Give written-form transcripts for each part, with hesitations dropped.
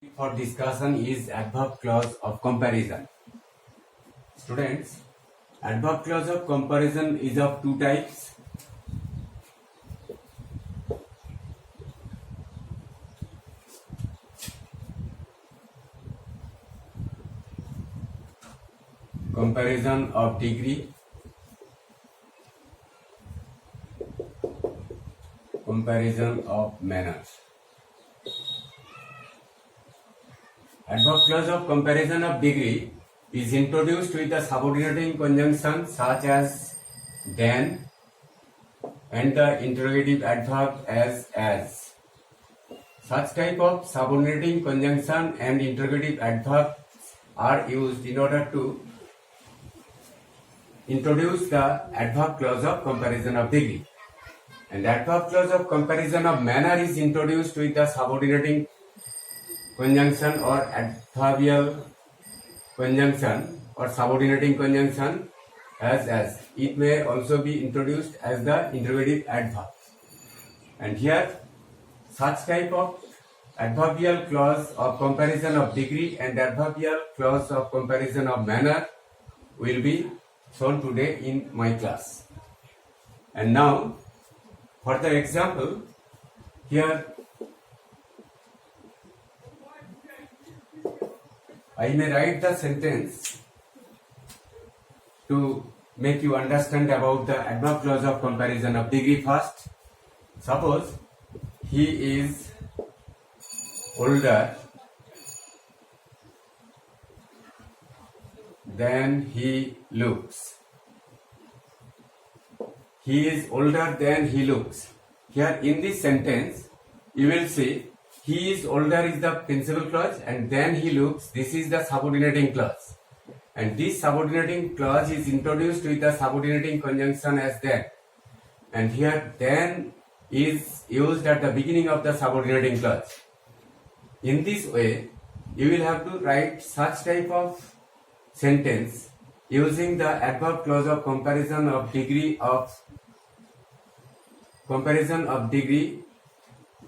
For discussion is adverb clause of comparison. Students, adverb clause of comparison is of two types. Comparison of degree, comparison of manner. Adverb clause of comparison of degree is introduced with a subordinating conjunction such as than and the interrogative adverb as. Such type of subordinating conjunction and interrogative adverbs are used in order to introduce the adverb clause of comparison of degree. And adverb clause of comparison of manner is introduced with the subordinating conjunction or adverbial conjunction or subordinating conjunction as. It may also be introduced as the interrogative adverb. And here such type of adverbial clause of comparison of degree and adverbial clause of comparison of manner will be shown today in my class. And now for the example, here I may write the sentence to make you understand about the adverb clause of comparison of degree first. Suppose he is older than he looks. He is older than he looks. Here in this sentence, you will see he is older is the principal clause and then he looks, this is the subordinating clause. And this subordinating clause is introduced with the subordinating conjunction as then. And here then is used at the beginning of the subordinating clause. In this way, you will have to write such type of sentence using the adverb clause of comparison of degree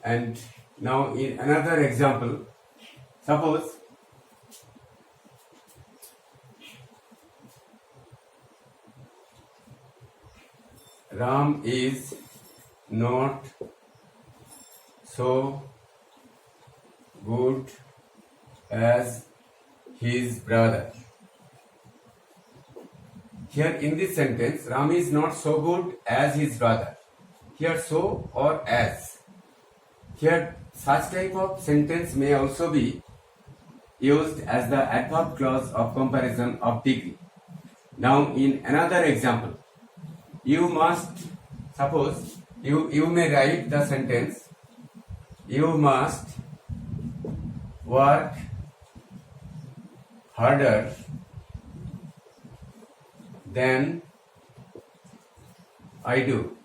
and now in another example, suppose Ram is not so good as his brother. Here in this sentence, Ram is not so good as his brother. Here so or as. Here such type of sentence may also be used as the adverb clause of comparison of degree. Now in another example, you must suppose you may write the sentence, you must work harder than I do.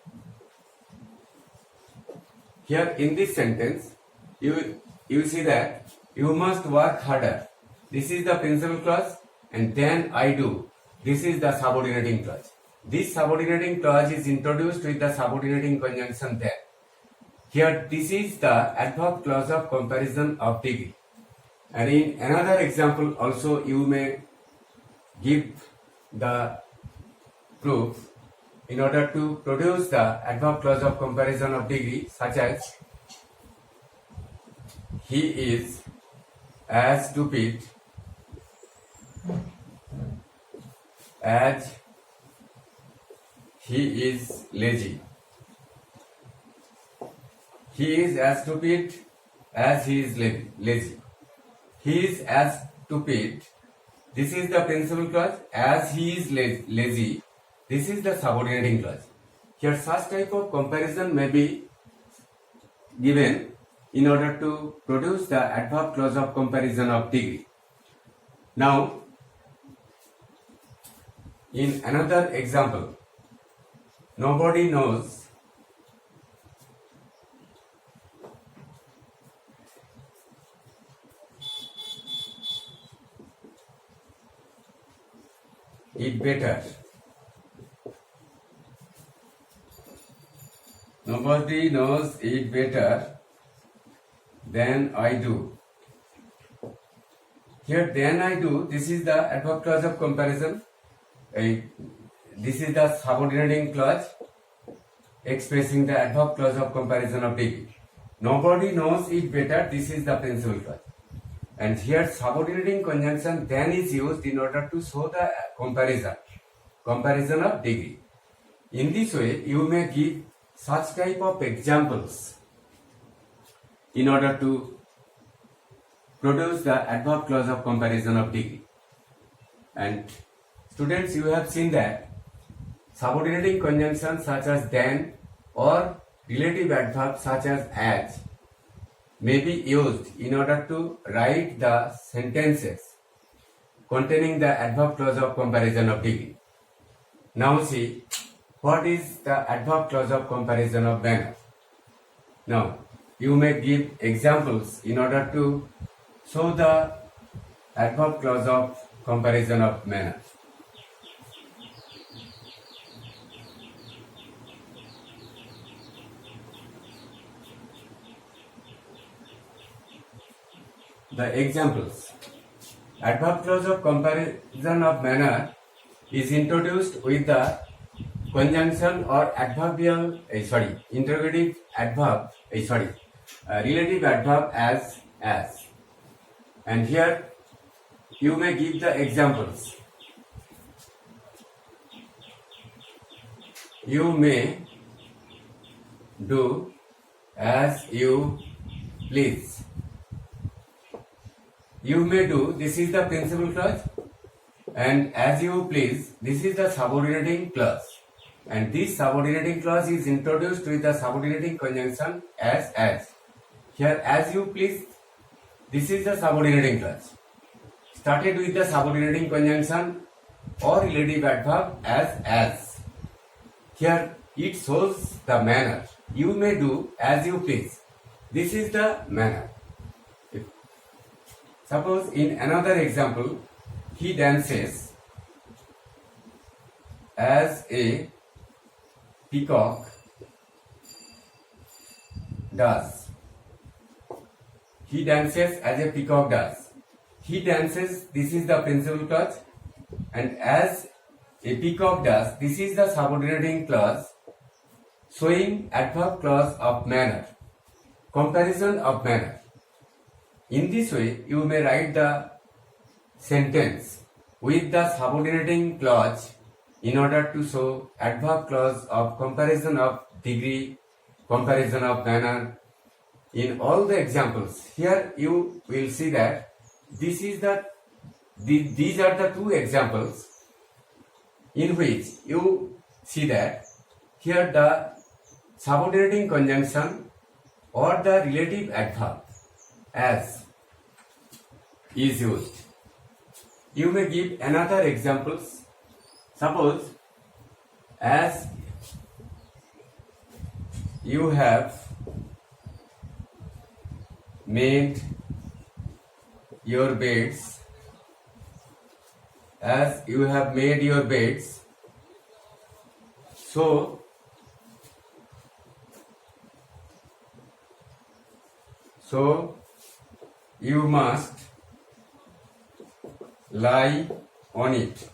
Here in this sentence, you see that you must work harder. This is the principal clause and then I do. This is the subordinating clause. This subordinating clause is introduced with the subordinating conjunction there. Here this is the adverb clause of comparison of degree. And in another example also you may give the proof in order to produce the adverb clause of comparison of degree, such as he is as stupid as he is lazy. He is as stupid as he is lazy. He is as stupid. This is the principal clause. As he is lazy. This is the subordinating clause. Here such type of comparison may be given in order to produce the adverb clause of comparison of degree. Now, in another example, nobody knows it better. Nobody knows it better than I do. Here then I do, this is the adverb clause of comparison. This is the subordinating clause expressing the adverb clause of comparison of degree. Nobody knows it better, this is the principal clause. And here subordinating conjunction then is used in order to show the comparison of degree. In this way, you may give such type of examples in order to produce the adverb clause of comparison of degree. And students, you have seen that subordinating conjunctions such as then or relative adverbs such as may be used in order to write the sentences containing the adverb clause of comparison of degree. Now see, what is the adverb clause of comparison of manner? Now, you may give examples in order to show the adverb clause of comparison of manner. The examples. Adverb clause of comparison of manner is introduced with the conjunction or interrogative adverb, relative adverb as. And here you may give the examples. You may do as you please. You may do, this is the principal clause, and as you please, this is the subordinating clause. And this subordinating clause is introduced with the subordinating conjunction as. Here, as you please, this is the subordinating clause. Started with the subordinating conjunction or relative adverb as. Here, it shows the manner. You may do as you please. This is the manner. Suppose in another example, he dances as a peacock does. He dances as a peacock does. He dances, this is the principal clause, and as a peacock does, this is the subordinating clause showing adverb clause of manner, comparison of manner. In this way, you may write the sentence with the subordinating clause in order to show adverb clause of comparison of degree, comparison of manner. In all the examples, here you will see that these are the two examples in which you see that here the subordinating conjunction or the relative adverb as is used. You may give another examples. Suppose as you have made your beds, so you must lie on it.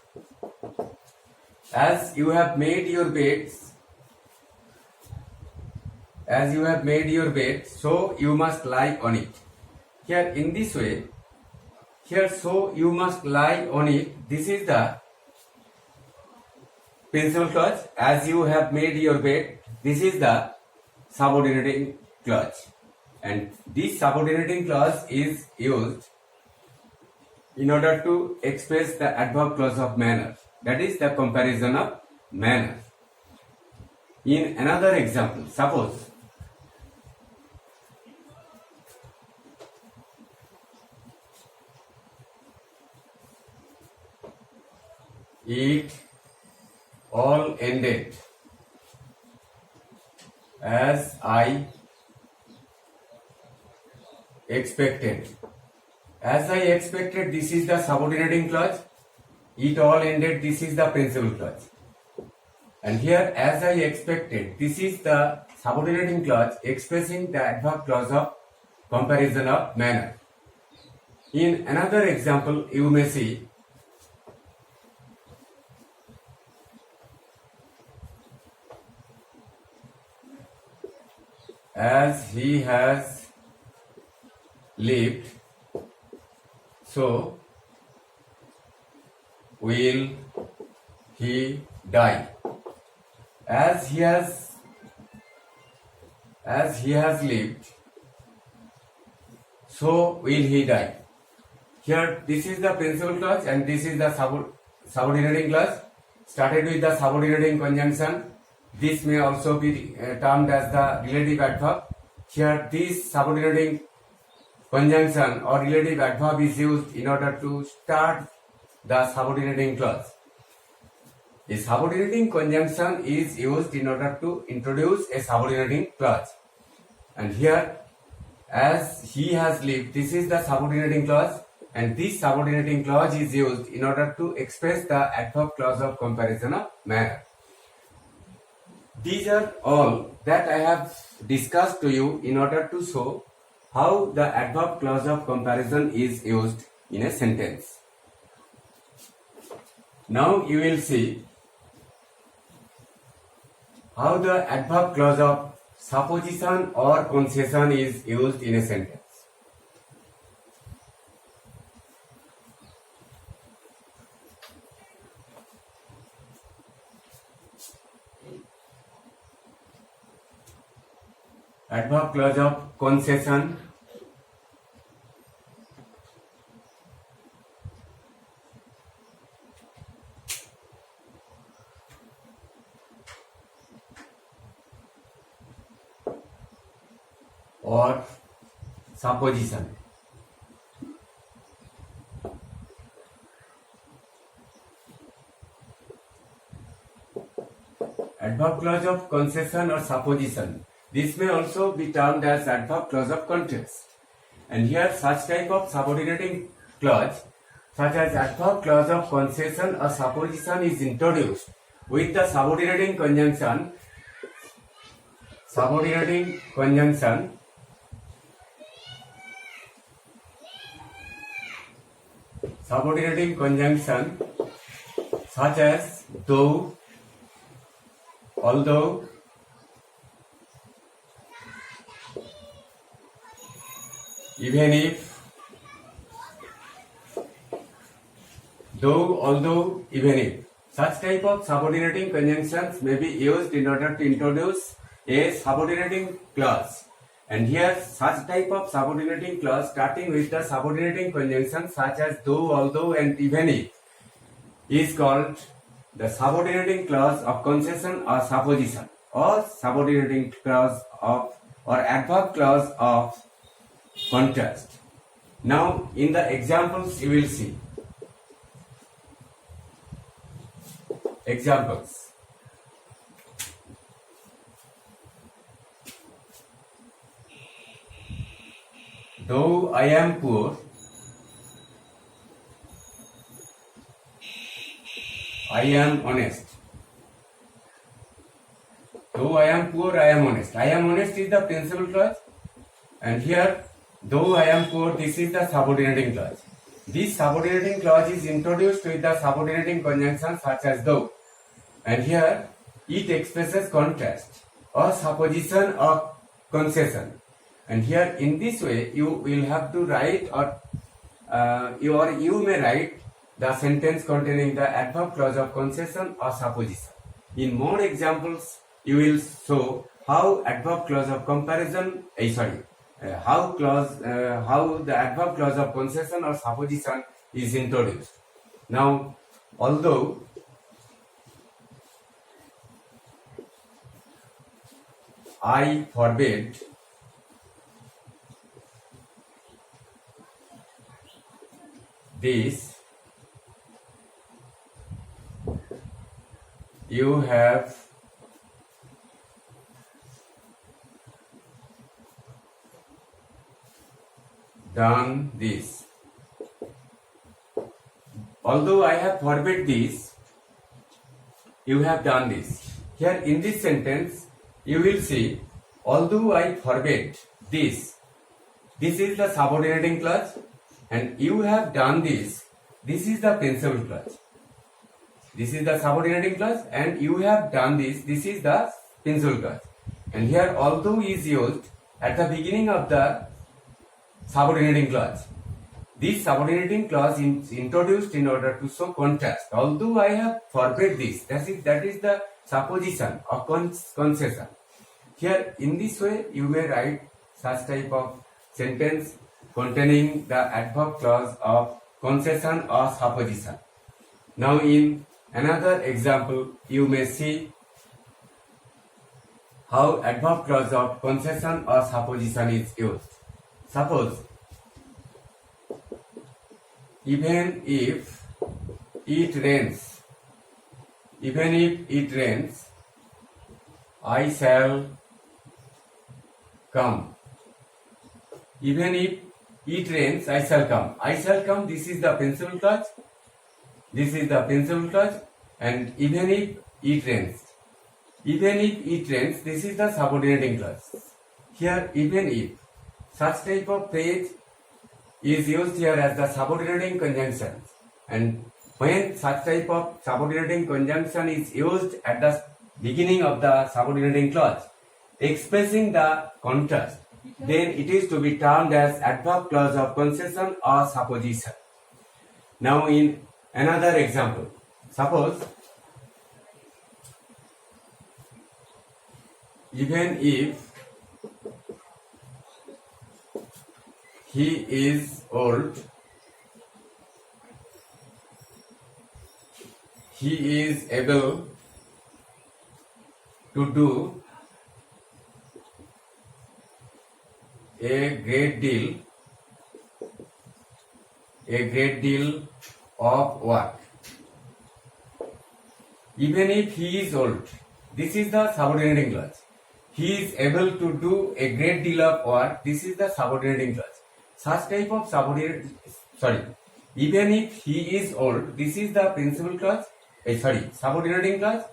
As you have made your bed, so you must lie on it. Here in this way, so you must lie on it, this is the principal clause. As you have made your bed, this is the subordinating clause. And this subordinating clause is used in order to express the adverb clause of manner, that is the comparison of manner. In another example, suppose it all ended as I expected. As I expected, this is the subordinating clause. It all ended, this is the principal clause. And here, as I expected, this is the subordinating clause expressing the adverb clause of comparison of manner. In another example, you may see as he has lived, so will he die. As he has lived, so will he die. Here, this is the principal clause and this is the subordinating clause. Started with the subordinating conjunction. This may also be termed as the relative adverb. Here, this subordinating conjunction or relative adverb is used in order to start the subordinating clause. A subordinating conjunction is used in order to introduce a subordinating clause. And here, as he has lived, this is the subordinating clause, and this subordinating clause is used in order to express the adverb clause of comparison of manner. These are all that I have discussed to you in order to show how the adverb clause of comparison is used in a sentence. Now you will see how the adverb clause of supposition or concession is used in a sentence. Adverb clause of concession or supposition. Adverb clause of concession or supposition. This may also be termed as adverb clause of contrast. And here such type of subordinating clause such as adverb clause of concession or supposition is introduced with the subordinating conjunction such as though, although, even if, though, although, even if. Such type of subordinating conjunctions may be used in order to introduce a subordinating clause. And here such type of subordinating clause starting with the subordinating conjunction such as though, although and even if is called the subordinating clause of concession or supposition, or subordinating clause of or adverb clause of contrast. Now in the examples you will see examples. Though I am poor, I am honest. Though I am poor, I am honest. I am honest is the principal clause, and here, though I am poor, this is the subordinating clause. This subordinating clause is introduced with the subordinating conjunction such as though, and here it expresses contrast or supposition or concession. And here in this way you will have to write or you may write the sentence containing the adverb clause of concession or supposition. In more examples you will show how adverb clause of comparison how the adverb clause of concession or supposition is introduced. Now, although I forbid this, you have done this. Although I have forbid this, you have done this. Here in this sentence, you will see, although I forbid this is the subordinating clause, and you have done this. This is the principal clause. This is the subordinating clause, and you have done this. This is the principal clause. And here although is used at the beginning of the subordinating clause. This subordinating clause is introduced in order to show contrast. Although I have forbade this, that is the supposition of concession. Here in this way you may write such type of sentence containing the adverb clause of concession or supposition. Now in another example you may see how adverb clause of concession or supposition is used. Suppose even if it rains, I shall come. Even if it rains, I shall come. I shall come, this is the principal clause. And even if it rains. This is the subordinating clause. Here even if, such type of phrase is used here as the subordinating conjunction. And when such type of subordinating conjunction is used at the beginning of the subordinating clause, expressing the contrast, then it is to be termed as adverb clause of concession or supposition. Now in another example, suppose even if he is old, he is able to do a great deal of work. Even if he is old, this is the subordinating clause. He is able to do a great deal of work, this is the subordinating clause. Such type of even if he is old, this is the principal clause, subordinating clause,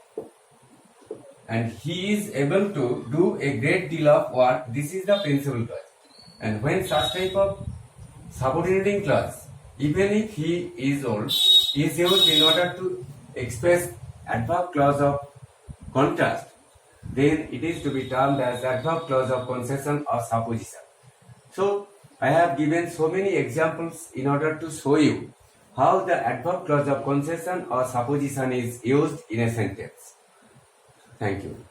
and he is able to do a great deal of work, this is the principal clause. And when such type of subordinating clause, even if he is old, is used in order to express adverb clause of contrast, then it is to be termed as adverb clause of concession or supposition. So I have given so many examples in order to show you how the adverb clause of concession or supposition is used in a sentence. Thank you.